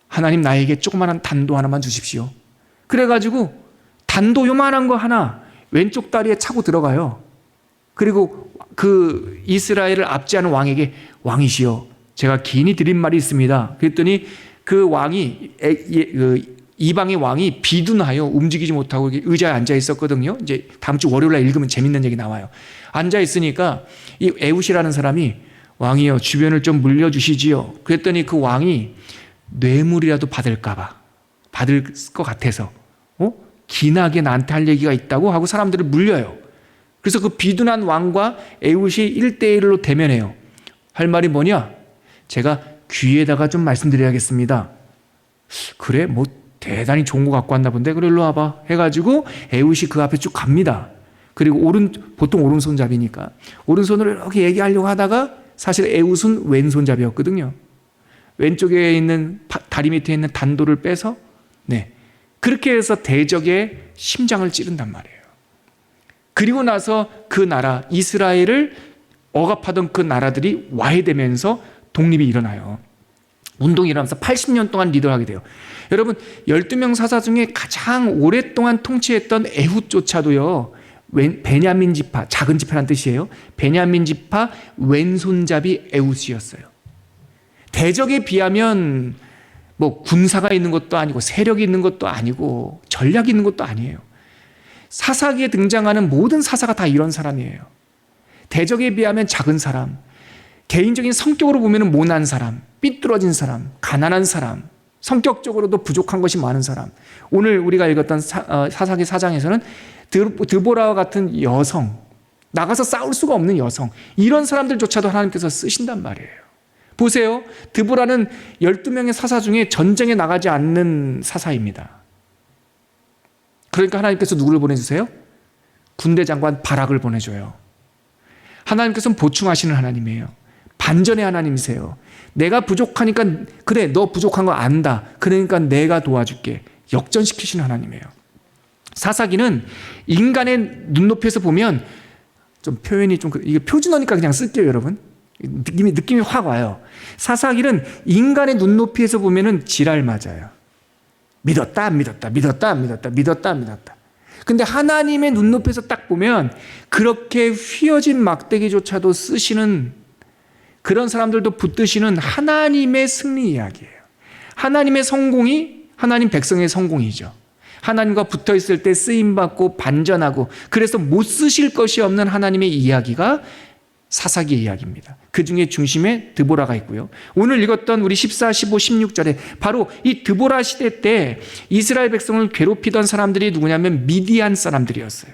하나님 나에게 조그마한 단도 하나만 주십시오. 그래가지고 단도 요만한 거 하나 왼쪽 다리에 차고 들어가요. 그리고 그 이스라엘을 압제하는 왕에게 왕이시여, 제가 긴히 드린 말이 있습니다. 그랬더니 그 왕이 이방의 왕이 비둔하여 움직이지 못하고 의자에 앉아 있었거든요. 이제 다음 주 월요일 날 읽으면 재밌는 얘기 나와요. 앉아 있으니까 이 에훗이라는 사람이 왕이여 주변을 좀 물려주시지요. 그랬더니 그 왕이 뇌물이라도 받을 것 같아서 기나게 나한테 할 얘기가 있다고 하고 사람들을 물려요. 그래서 그 비둔한 왕과 에훗이 1대1로 대면해요. 할 말이 뭐냐? 제가 귀에다가 좀 말씀드려야겠습니다. 그래? 뭐 대단히 좋은 거 갖고 왔나 본데? 그래 일로 와봐 해가지고 에훗이 그 앞에 쭉 갑니다. 그리고 보통 오른손잡이니까 오른손으로 이렇게 얘기하려고 하다가 사실 에훗은 왼손잡이였거든요. 왼쪽에 있는 다리 밑에 있는 단도를 빼서 그렇게 해서 대적의 심장을 찌른단 말이에요. 그리고 나서 그 나라 이스라엘을 억압하던 그 나라들이 와해되면서 독립이 일어나요. 운동이 일어나면서 80년 동안 리더하게 돼요. 여러분 12명 사사 중에 가장 오랫동안 통치했던 에훗조차도요, 베냐민 지파, 작은 지파란 뜻이에요. 베냐민 지파 왼손잡이 에훗이었어요. 대적에 비하면 뭐 군사가 있는 것도 아니고 세력이 있는 것도 아니고 전략이 있는 것도 아니에요. 사사기에 등장하는 모든 사사가 다 이런 사람이에요. 대적에 비하면 작은 사람, 개인적인 성격으로 보면 모난 사람, 삐뚤어진 사람, 가난한 사람, 성격적으로도 부족한 것이 많은 사람. 오늘 우리가 읽었던 사사기 4장에서는 드보라와 같은 여성, 나가서 싸울 수가 없는 여성, 이런 사람들조차도 하나님께서 쓰신단 말이에요. 보세요. 드보라는 12명의 사사 중에 전쟁에 나가지 않는 사사입니다. 그러니까 하나님께서 누구를 보내주세요? 군대 장관 바락을 보내줘요. 하나님께서는 보충하시는 하나님이에요. 반전의 하나님이세요. 내가 부족하니까 그래 너 부족한 거 안다. 그러니까 내가 도와줄게. 역전시키시는 하나님이에요. 사사기는 인간의 눈높이에서 보면 좀 표현이 좀 이게 표준어니까 그냥 쓸게요, 여러분. 느낌이 확 와요. 사사기는 인간의 눈높이에서 보면은 지랄 맞아요. 믿었다 안 믿었다, 믿었다 안 믿었다, 믿었다 안 믿었다. 근데 하나님의 눈높이에서 딱 보면 그렇게 휘어진 막대기조차도 쓰시는, 그런 사람들도 붙드시는 하나님의 승리 이야기예요. 하나님의 성공이 하나님 백성의 성공이죠. 하나님과 붙어 있을 때 쓰임받고 반전하고, 그래서 못 쓰실 것이 없는 하나님의 이야기가 사사기의 이야기입니다. 그 중에 중심에 드보라가 있고요. 오늘 읽었던 우리 14, 15, 16절에 바로 이 드보라 시대 때 이스라엘 백성을 괴롭히던 사람들이 누구냐면 미디안 사람들이었어요.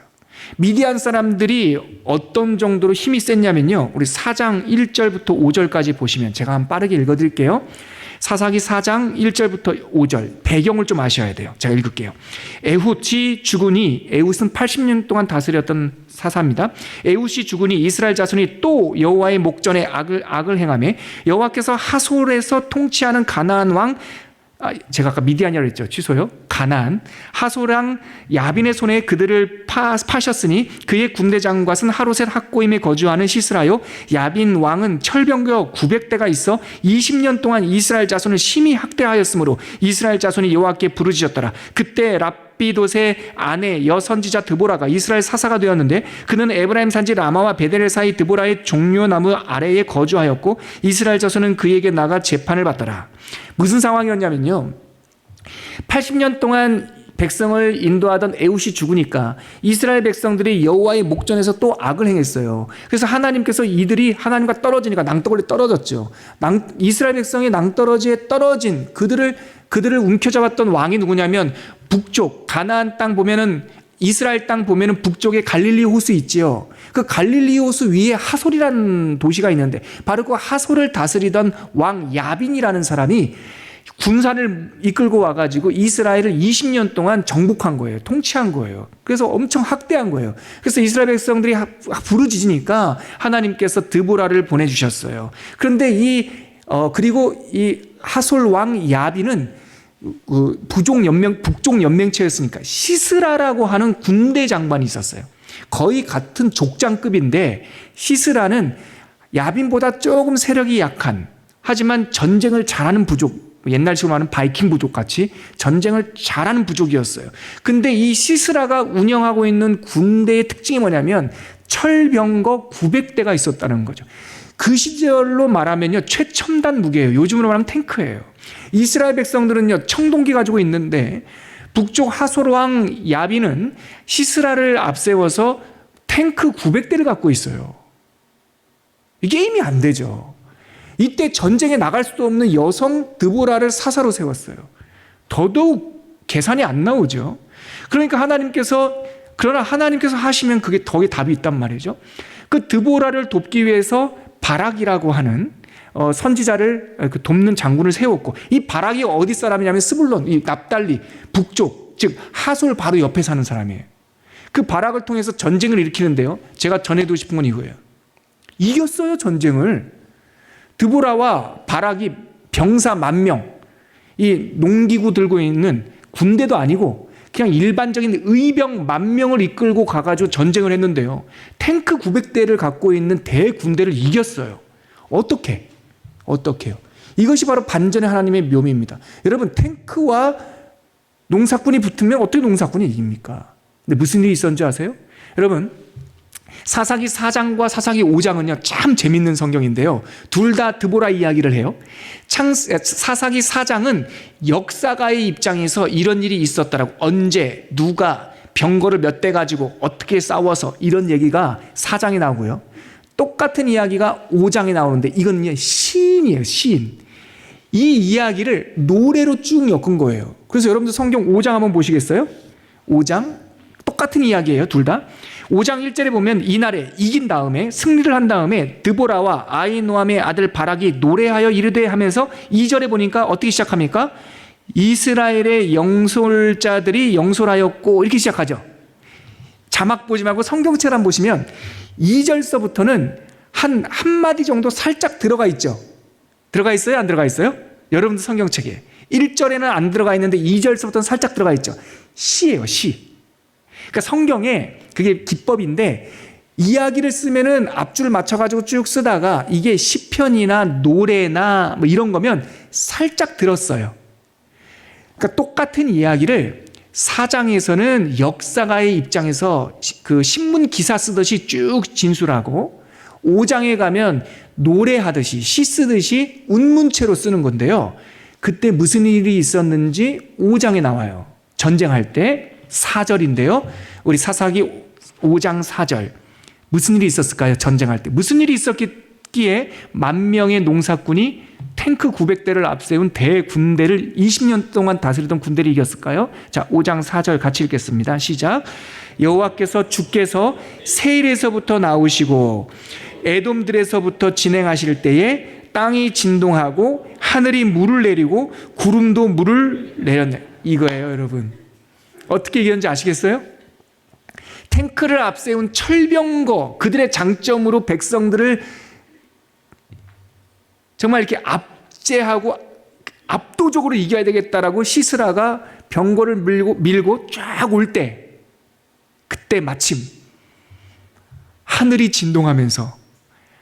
미디안 사람들이 어떤 정도로 힘이 셌냐면요, 우리 4장 1절부터 5절까지 보시면, 제가 한번 빠르게 읽어드릴게요. 사사기 4장 1절부터 5절 배경을 좀 아셔야 돼요. 제가 읽을게요. 에훗이 죽으니, 에훗은 80년 동안 다스렸던 사사입니다. 에훗이 죽으니 이스라엘 자손이 또 여호와의 목전에 악을 행하며 여호와께서 하솔에서 통치하는 가나안 왕, 제가 아까 미디안이라고 했죠. 취소요. 가나안 하솔랑 야빈의 손에 그들을 파셨으니 그의 군대 장관은 하로셋 학고임에 거주하는 시스라요. 야빈 왕은 철병거 900대가 있어 20년 동안 이스라엘 자손을 심히 학대하였으므로 이스라엘 자손이 여호와께 부르짖었더라. 그때 랍비돗의 아내 여선지자 드보라가 이스라엘 사사가 되었는데, 그는 에브라임 산지 라마와 베델 사이 드보라의 종려나무 아래에 거주하였고 이스라엘 자손은 그에게 나가 재판을 받더라. 무슨 상황이었냐면요, 80년 동안 백성을 인도하던 에훗이 죽으니까 이스라엘 백성들이 여호와의 목전에서 또 악을 행했어요. 그래서 하나님께서 이들이 하나님과 떨어지니까 낭떠러지에 떨어졌죠. 이스라엘 백성이 낭떠러지에 떨어진 그들을 움켜잡았던 왕이 누구냐면, 북쪽 가나안 땅 보면은, 이스라엘 땅 보면은 북쪽에 갈릴리 호수 있지요. 그 갈릴리 호수 위에 하솔이라는 도시가 있는데, 바로 그 하솔을 다스리던 왕 야빈이라는 사람이 군사를 이끌고 와가지고 이스라엘을 20년 동안 정복한 거예요. 통치한 거예요. 그래서 엄청 학대한 거예요. 그래서 이스라엘 백성들이 부르짖으니까 하나님께서 드보라를 보내주셨어요. 그런데 그리고 이 하솔 왕 야빈은 북쪽 연맹체였으니까 시스라라고 하는 군대 장관이 있었어요. 거의 같은 족장급인데 시스라는 야빈보다 조금 세력이 약한, 하지만 전쟁을 잘하는 부족, 옛날식으로 말하는 바이킹 부족 같이 전쟁을 잘하는 부족이었어요. 근데 이 시스라가 운영하고 있는 군대의 특징이 뭐냐면 철병거 900대가 있었다는 거죠. 그 시절로 말하면요, 최첨단 무기예요. 요즘으로 말하면 탱크예요. 이스라엘 백성들은요, 청동기 가지고 있는데 북쪽 하솔왕 야빈은 시스라를 앞세워서 탱크 900대를 갖고 있어요. 이 게임이 안 되죠. 이때 전쟁에 나갈 수도 없는 여성 드보라를 사사로 세웠어요. 더더욱 계산이 안 나오죠. 그러니까 그러나 하나님께서 하시면 그게 더 답이 있단 말이죠. 그 드보라를 돕기 위해서 바락이라고 하는 선지자를 돕는 장군을 세웠고, 이 바락이 어디 사람이냐면 스불론, 이 납달리 북쪽, 즉 하솔 바로 옆에 사는 사람이에요. 그 바락을 통해서 전쟁을 일으키는데요, 제가 전해두고 싶은 건 이거예요. 이겼어요, 전쟁을. 드보라와 바락이 병사 10,000명, 이 농기구 들고 있는 군대도 아니고 그냥 일반적인 의병 10,000명을 이끌고 가가지고 전쟁을 했는데요, 탱크 900대를 갖고 있는 대군대를 이겼어요. 어떻게요? 이것이 바로 반전의 하나님의 묘미입니다. 여러분, 탱크와 농사꾼이 붙으면 어떻게 농사꾼이 이깁니까? 근데 무슨 일이 있었는지 아세요? 여러분, 사사기 4장과 사사기 5장은요, 참 재밌는 성경인데요, 둘 다 드보라 이야기를 해요. 사사기 4장은 역사가의 입장에서 이런 일이 있었다라고, 언제 누가 병거를 몇 대 가지고 어떻게 싸워서, 이런 얘기가 4장에 나오고요, 똑같은 이야기가 5장에 나오는데 이건 시인이에요, 시인. 이 이야기를 노래로 쭉 엮은 거예요. 그래서 여러분들 성경 5장 한번 보시겠어요? 5장 똑같은 이야기예요, 둘 다. 5장 1절에 보면 이날에 이긴 다음에, 승리를 한 다음에 드보라와 아히노암의 아들 바락이 노래하여 이르되 하면서 2절에 보니까 어떻게 시작합니까? 이스라엘의 영솔자들이 영솔하였고, 이렇게 시작하죠. 자막 보지 말고 성경책을 한번 보시면 2절서부터는 한마디 정도 살짝 들어가 있죠. 들어가 있어요? 안 들어가 있어요? 여러분들 성경책에 1절에는 안 들어가 있는데 2절서부터는 살짝 들어가 있죠. 시예요, 시. 그러니까 성경에 그게 기법인데, 이야기를 쓰면은 앞줄 맞춰가지고 쭉 쓰다가 이게 시편이나 노래나 뭐 이런 거면 살짝 들었어요. 그러니까 똑같은 이야기를 4장에서는 역사가의 입장에서 그 신문 기사 쓰듯이 쭉 진술하고, 5장에 가면 노래하듯이 시 쓰듯이 운문체로 쓰는 건데요, 그때 무슨 일이 있었는지 5장에 나와요. 전쟁할 때 4절인데요, 우리 사사기 5장 4절, 무슨 일이 있었을까요? 전쟁할 때 무슨 일이 있었기에 10,000명의 농사꾼이 탱크 900대를 앞세운 대군대를 20년 동안 다스리던 군대를 이겼을까요? 자, 5장 4절 같이 읽겠습니다. 시작. 여호와께서 주께서 세일에서부터 나오시고 에돔들에서부터 진행하실 때에 땅이 진동하고 하늘이 물을 내리고 구름도 물을 내렸네. 이거예요, 여러분. 어떻게 이겼는지 아시겠어요? 탱크를 앞세운 철병거, 그들의 장점으로 백성들을 정말 이렇게 압제하고 압도적으로 이겨야 되겠다라고 시스라가 병거를 밀고 쫙 올 때, 그때 마침 하늘이 진동하면서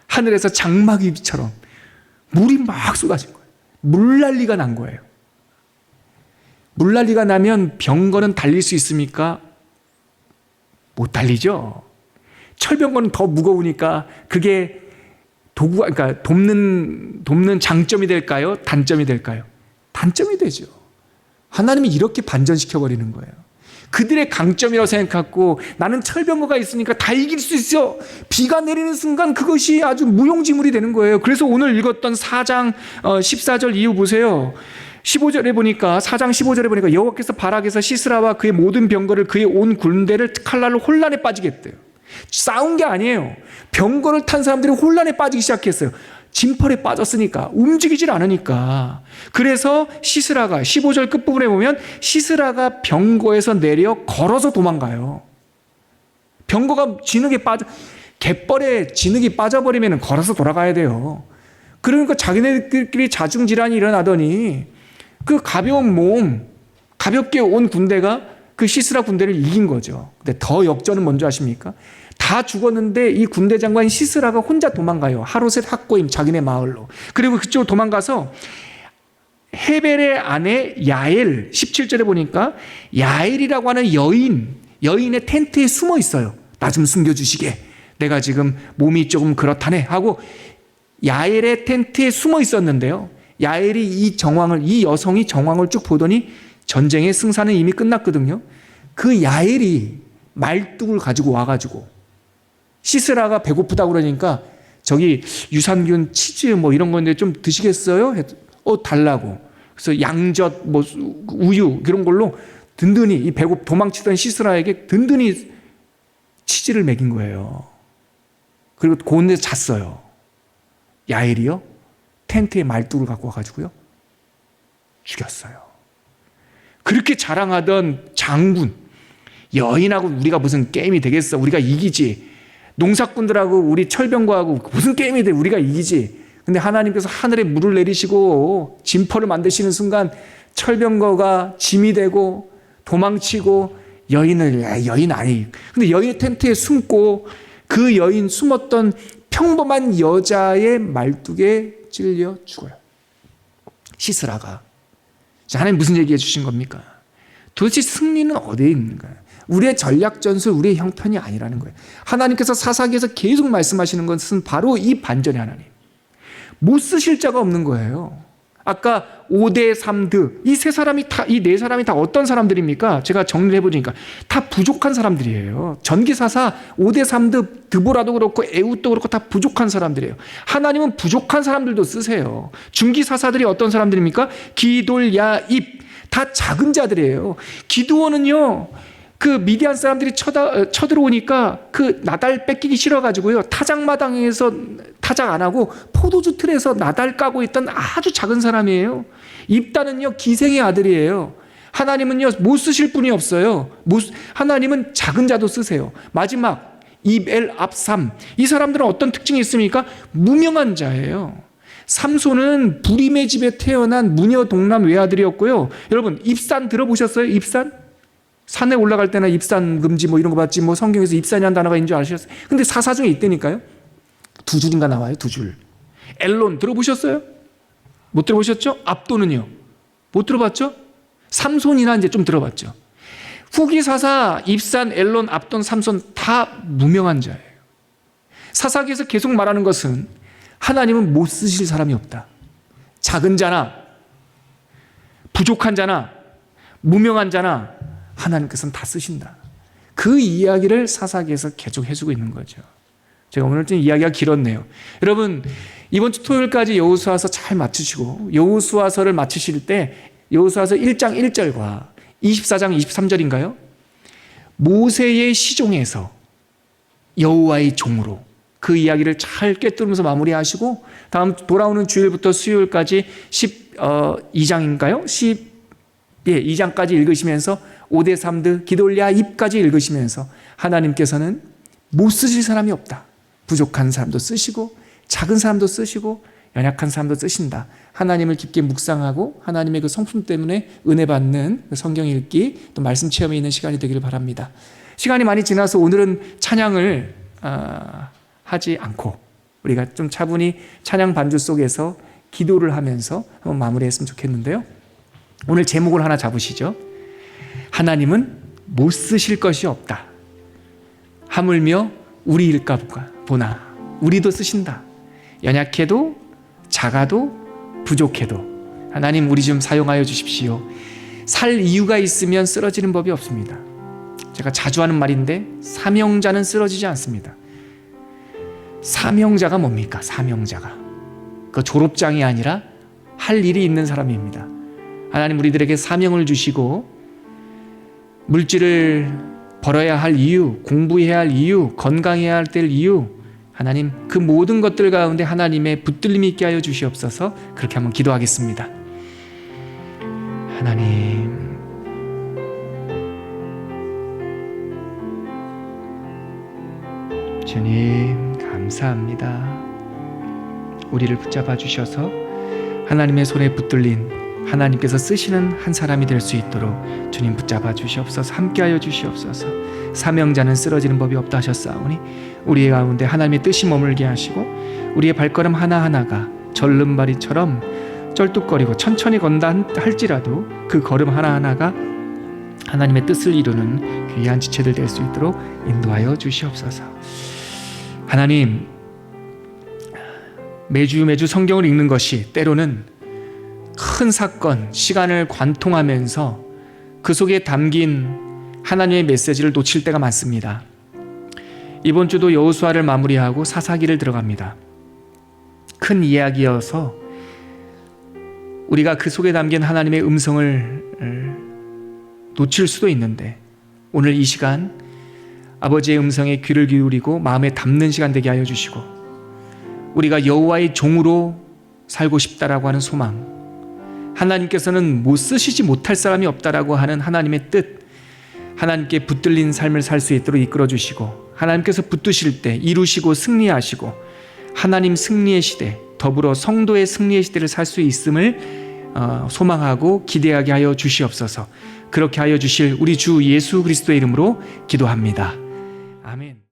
하늘에서 장막이처럼 물이 막 쏟아진 거예요. 물난리가 난 거예요. 물난리가 나면 병거는 달릴 수 있습니까? 못 달리죠. 철병거는 더 무거우니까 그게 도구가, 그러니까 돕는 장점이 될까요? 단점이 될까요? 단점이 되죠. 하나님이 이렇게 반전시켜 버리는 거예요. 그들의 강점이라고 생각하고, 나는 철병거가 있으니까 다 이길 수 있어. 비가 내리는 순간 그것이 아주 무용지물이 되는 거예요. 그래서 오늘 읽었던 4장 14절 이후 보세요. 15절에 보니까, 4장 15절에 보니까 여호와께서 바락에서 시스라와 그의 모든 병거를, 그의 온 군대를 칼날로 혼란에 빠지게 했대요. 싸운 게 아니에요. 병거를 탄 사람들이 혼란에 빠지기 시작했어요. 진펄에 빠졌으니까, 움직이질 않으니까. 그래서 시스라가 15절 끝부분에 보면 시스라가 병거에서 내려 걸어서 도망가요. 병거가 진흙에 갯벌에 진흙이 빠져버리면 걸어서 돌아가야 돼요. 그러니까 자기네들끼리 자중질환이 일어나더니 그 가벼운 몸, 가볍게 온 군대가 그 시스라 군대를 이긴 거죠. 근데 더 역전은 뭔지 아십니까? 다 죽었는데 이 군대 장관 시스라가 혼자 도망가요. 하로셋 학고임 자기네 마을로. 그리고 그쪽으로 도망가서 헤벨의 아내 야엘, 17절에 보니까 야엘이라고 하는 여인의 텐트에 숨어 있어요. 나 좀 숨겨주시게. 내가 지금 몸이 조금 그렇다네 하고 야엘의 텐트에 숨어 있었는데요. 야엘이 이 여성이 정황을 쭉 보더니 전쟁의 승산은 이미 끝났거든요. 그 야엘이 말뚝을 가지고 와가지고 시스라가 배고프다고 그러니까 저기 유산균, 치즈 뭐 이런 건데 좀 드시겠어요? 달라고. 그래서 양젓, 뭐 우유 이런 걸로 든든히 이 도망치던 시스라에게 든든히 치즈를 먹인 거예요. 그리고 고운데 잤어요. 야엘이요? 텐트에 말뚝을 갖고 와가지고요. 죽였어요. 그렇게 자랑하던 장군, 여인하고 우리가 무슨 게임이 되겠어? 우리가 이기지. 농사꾼들하고 우리 철병거하고 무슨 게임이 돼? 우리가 이기지. 근데 하나님께서 하늘에 물을 내리시고 진퍼를 만드시는 순간 철병거가 짐이 되고 도망치고 여인 아니. 근데 여인의 텐트에 숨고 그 여인 숨었던 평범한 여자의 말뚝에 찔려 죽어요. 시스라가. 하나님 무슨 얘기해 주신 겁니까? 도대체 승리는 어디에 있는가요? 우리의 전략 전술, 우리의 형편이 아니라는 거예요. 하나님께서 사사기에서 계속 말씀하시는 것은 바로 이 반전의 하나님. 못 쓰실 자가 없는 거예요. 아까 5대 3드 이 네 사람이 다 어떤 사람들입니까? 제가 정리해 보니까 다 부족한 사람들이에요. 전기사사 5대 3드 드보라도 그렇고 에훗도 그렇고 다 부족한 사람들이에요. 하나님은 부족한 사람들도 쓰세요. 중기사사들이 어떤 사람들입니까? 기돌, 야입 다 작은 자들이에요. 기드온은요. 그 미디안 사람들이 쳐들어오니까 그 나달 뺏기기 싫어가지고요. 타작마당에서 타작 안 하고 포도주 틀에서 나달 까고 있던 아주 작은 사람이에요. 입다는요 기생의 아들이에요. 하나님은요 못 쓰실 분이 없어요. 하나님은 작은 자도 쓰세요. 마지막 입엘 압삼 이 사람들은 어떤 특징이 있습니까? 무명한 자예요. 삼손은 부림의 집에 태어난 무녀 동남 외아들이었고요. 여러분 입산 들어보셨어요? 입산? 산에 올라갈 때나 입산 금지 뭐 이런 거 봤지 뭐 성경에서 입산이라는 단어가 있는 줄 아셨어요? 근데 사사 중에 있다니까요. 2줄인가 나와요. 2줄. 엘론 들어보셨어요? 못 들어보셨죠? 압도는요? 못 들어봤죠? 삼손이나 이제 좀 들어봤죠. 후기사사, 입산, 엘론, 압돈, 삼손 다 무명한 자예요. 사사기에서 계속 말하는 것은 하나님은 못 쓰실 사람이 없다. 작은 자나 부족한 자나 무명한 자나 하나님께서는 다 쓰신다. 그 이야기를 사사기에서 계속 해주고 있는 거죠. 제가 오늘 좀 이야기가 길었네요. 여러분 이번 주 토요일까지 여호수아서 잘 맞추시고 여호수아서를 맞추실 때 여호수아서 1장 1절과 24장 23절인가요? 모세의 시종에서 여호와의 종으로 그 이야기를 잘 꿰뚫으면서 마무리하시고 다음 돌아오는 주일부터 수요일까지 12장인가요? 2장까지 읽으시면서 5대 3드 기돌랴 입까지 읽으시면서 하나님께서는 못 쓰실 사람이 없다. 부족한 사람도 쓰시고 작은 사람도 쓰시고 연약한 사람도 쓰신다. 하나님을 깊게 묵상하고 하나님의 그 성품 때문에 은혜 받는 성경 읽기 또 말씀 체험이 있는 시간이 되기를 바랍니다. 시간이 많이 지나서 오늘은 찬양을 하지 않고 우리가 좀 차분히 찬양 반주 속에서 기도를 하면서 한번 마무리했으면 좋겠는데요. 오늘 제목을 하나 잡으시죠. 하나님은 못 쓰실 것이 없다. 하물며 우리일까 보나 우리도 쓰신다. 연약해도 작아도 부족해도 하나님 우리 좀 사용하여 주십시오. 살 이유가 있으면 쓰러지는 법이 없습니다. 제가 자주 하는 말인데 사명자는 쓰러지지 않습니다. 사명자가 뭡니까? 사명자가 그 졸업장이 아니라 할 일이 있는 사람입니다. 하나님 우리들에게 사명을 주시고 물질을 벌어야 할 이유, 공부해야 할 이유, 건강해야 할 때 이유 하나님 그 모든 것들 가운데 하나님의 붙들림이 있게 하여 주시옵소서. 그렇게 한번 기도하겠습니다. 하나님 주님 감사합니다. 우리를 붙잡아 주셔서 하나님의 손에 붙들린 하나님께서 쓰시는 한 사람이 될 수 있도록 주님 붙잡아 주시옵소서. 함께하여 주시옵소서. 사명자는 쓰러지는 법이 없다 하셨사오니 우리의 가운데 하나님의 뜻이 머물게 하시고 우리의 발걸음 하나하나가 절름발이처럼 쩔뚝거리고 천천히 건다 할지라도 그 걸음 하나하나가 하나님의 뜻을 이루는 귀한 지체들 될 수 있도록 인도하여 주시옵소서. 하나님, 매주 성경을 읽는 것이 때로는 큰 사건, 시간을 관통하면서 그 속에 담긴 하나님의 메시지를 놓칠 때가 많습니다. 이번 주도 여호수아를 마무리하고 사사기를 들어갑니다. 큰 이야기여서 우리가 그 속에 담긴 하나님의 음성을 놓칠 수도 있는데 오늘 이 시간 아버지의 음성에 귀를 기울이고 마음에 담는 시간 되게 하여 주시고 우리가 여호와의 종으로 살고 싶다라고 하는 소망, 하나님께서는 못 쓰시지 못할 사람이 없다라고 하는 하나님의 뜻, 하나님께 붙들린 삶을 살 수 있도록 이끌어 주시고 하나님께서 붙드실 때 이루시고 승리하시고 하나님 승리의 시대, 더불어 성도의 승리의 시대를 살 수 있음을 소망하고 기대하게 하여 주시옵소서. 그렇게 하여 주실 우리 주 예수 그리스도의 이름으로 기도합니다. 아멘.